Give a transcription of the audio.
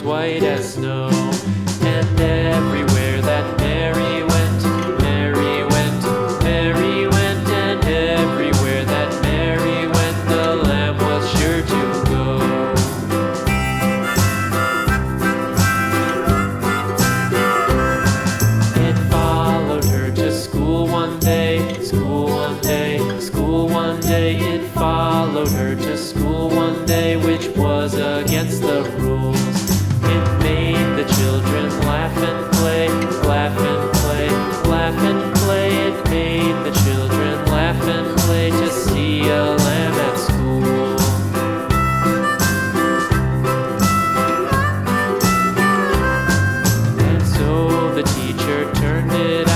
white as snow. And everywhere that Mary went, Mary went, Mary went, and everywhere that Mary went, the lamb was sure to go. It followed her to school one day, school one day, school one day. It followed her to school one day, which was against the rules. It made the children laugh and play, laugh and play, laugh and play. It made the children laugh and play to see a lamb at school. And so the teacher turned it